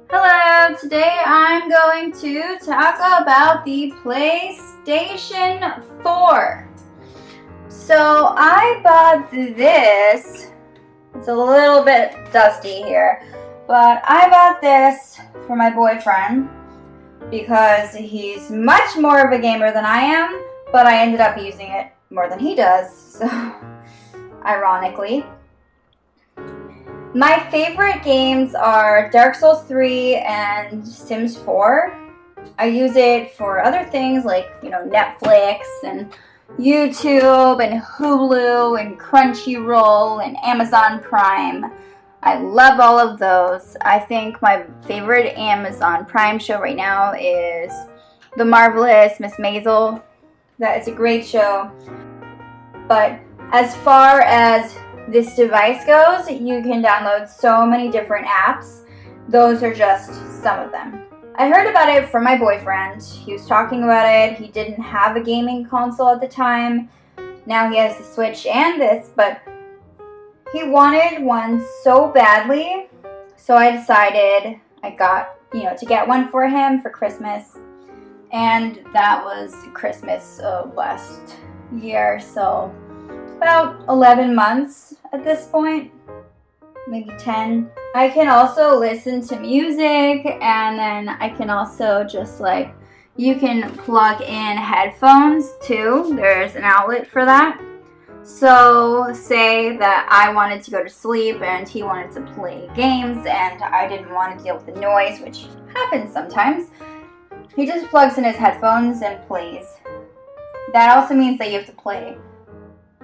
Hello, today I'm going to talk about the PlayStation 4. So I bought this, it's a little bit dusty here, but I bought this for my boyfriend because he's much more of a gamer than I am, but I ended up using it more than he does, so ironically. My favorite games are Dark Souls 3 and Sims 4. I use it for other things like, Netflix and YouTube and Hulu and Crunchyroll and Amazon Prime. I love all of those. I think my favorite Amazon Prime show right now is The Marvelous Miss Maisel. That is a great show. But as far as this device goes, you can download so many different apps. Those are just some of them. I heard about it from my boyfriend. He was talking about it. He didn't have a gaming console at the time. Now he has the Switch and this, but he wanted one so badly. So I decided to get one for him for Christmas. And that was Christmas of last year, so about 11 months at this point, maybe 10. I can also listen to music, and then I can also you can plug in headphones too. There's an outlet for that. So say that I wanted to go to sleep and he wanted to play games and I didn't want to deal with the noise, which happens sometimes. He just plugs in his headphones and plays. That also means that you have to play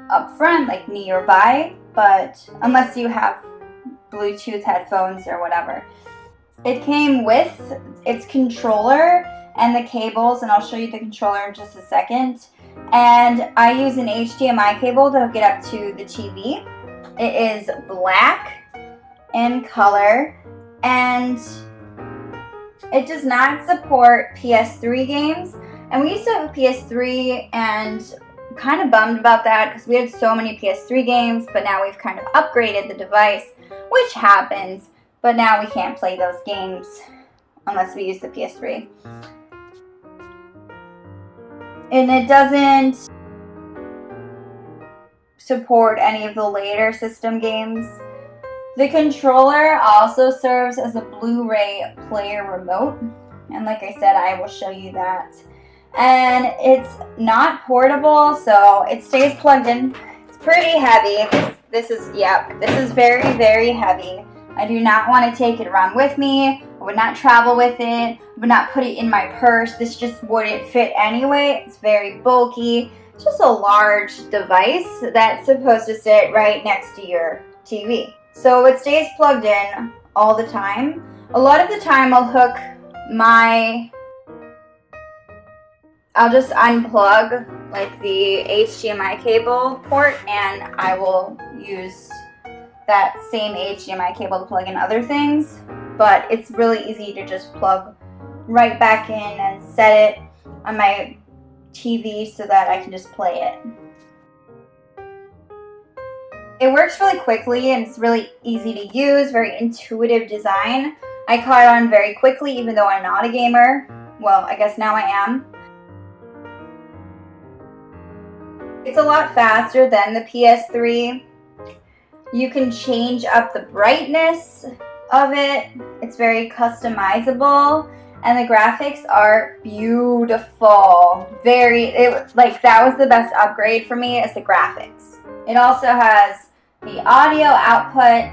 up front, like nearby, but unless you have Bluetooth headphones or whatever. It came with its controller and the cables, and I'll show you the controller in just a second. And I use an HDMI cable to hook it up to the TV. It is black in color, and it does not support PS3 games. And we used to have a PS3, and kind of bummed about that because we had so many PS3 games, but now we've kind of upgraded the device, which happens, but now we can't play those games unless we use the PS3. And it doesn't support any of the later system games. The controller also serves as a Blu-ray player remote, and like I said, I will show you that. And it's not portable, so it stays plugged in. It's pretty heavy. This is very, very heavy. I do not want to take it around with me. I would not travel with it. I would not put it in my purse. This just wouldn't fit anyway. It's very bulky. It's just a large device that's supposed to sit right next to your TV. So it stays plugged in all the time. A lot of the time I'll just unplug the HDMI cable port, and I will use that same HDMI cable to plug in other things. But it's really easy to just plug right back in and set it on my TV so that I can just play it. It works really quickly and it's really easy to use, very intuitive design. I caught on very quickly even though I'm not a gamer. Well, I guess now I am. It's a lot faster than the PS3. You can change up the brightness of it. It's very customizable, and the graphics are beautiful. That was the best upgrade for me, is the graphics. It also has the audio output,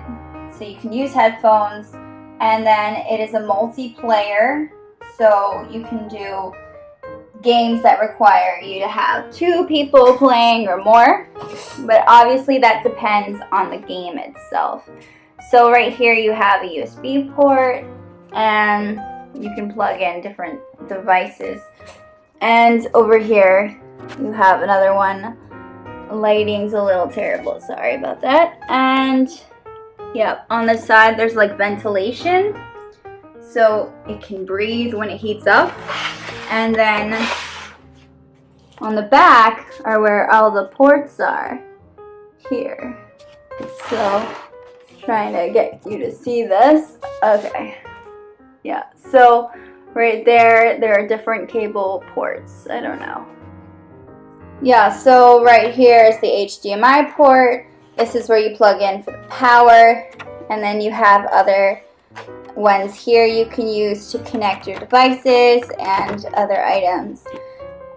so you can use headphones, and then it is a multiplayer, so you can do games that require you to have 2 people playing or more, but obviously that depends on the game itself. So right here you have a USB port, and you can plug in different devices. And over here you have another one. Lighting's a little terrible, sorry about that. And yep, on the side there's ventilation, so it can breathe when it heats up. And then on the back are where all the ports are here. So trying to get you to see this. Okay. Yeah, so right there are different cable ports. I don't know. Yeah, so right here is the HDMI port. This is where you plug in for the power, and then you have other ones here you can use to connect your devices and other items.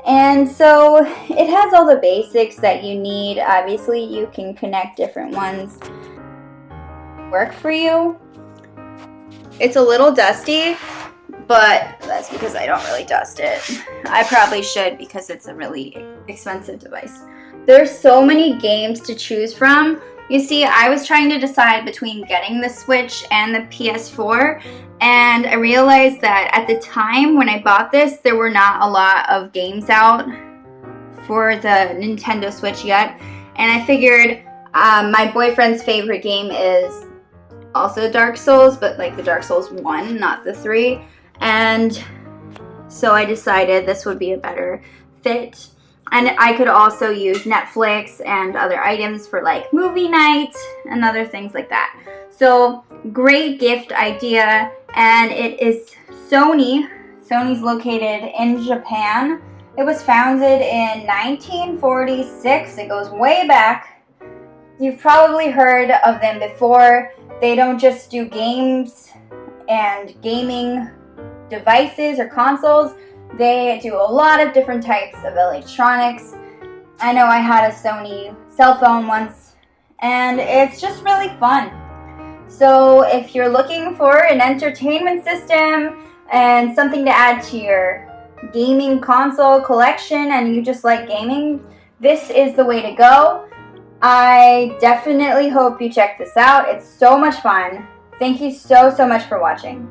And so it has all the basics that you need. Obviously, you can connect different ones work for you. It's a little dusty, but that's because I don't really dust it. I probably should because it's a really expensive device. There's so many games to choose from. You see, I was trying to decide between getting the Switch and the PS4, and I realized that at the time when I bought this, there were not a lot of games out for the Nintendo Switch yet, and I figured my boyfriend's favorite game is also Dark Souls, but like the Dark Souls 1, not the 3, and so I decided this would be a better fit. And I could also use Netflix and other items for like movie night and other things like that. So great gift idea, and it is Sony. Sony's located in Japan. It was founded in 1946. It goes way back. You've probably heard of them before. They don't just do games and gaming devices or consoles. They do a lot of different types of electronics. I know I had a Sony cell phone once, and it's just really fun. So if you're looking for an entertainment system and something to add to your gaming console collection and you just like gaming, this is the way to go. I definitely hope you check this out. It's so much fun. Thank you so much for watching.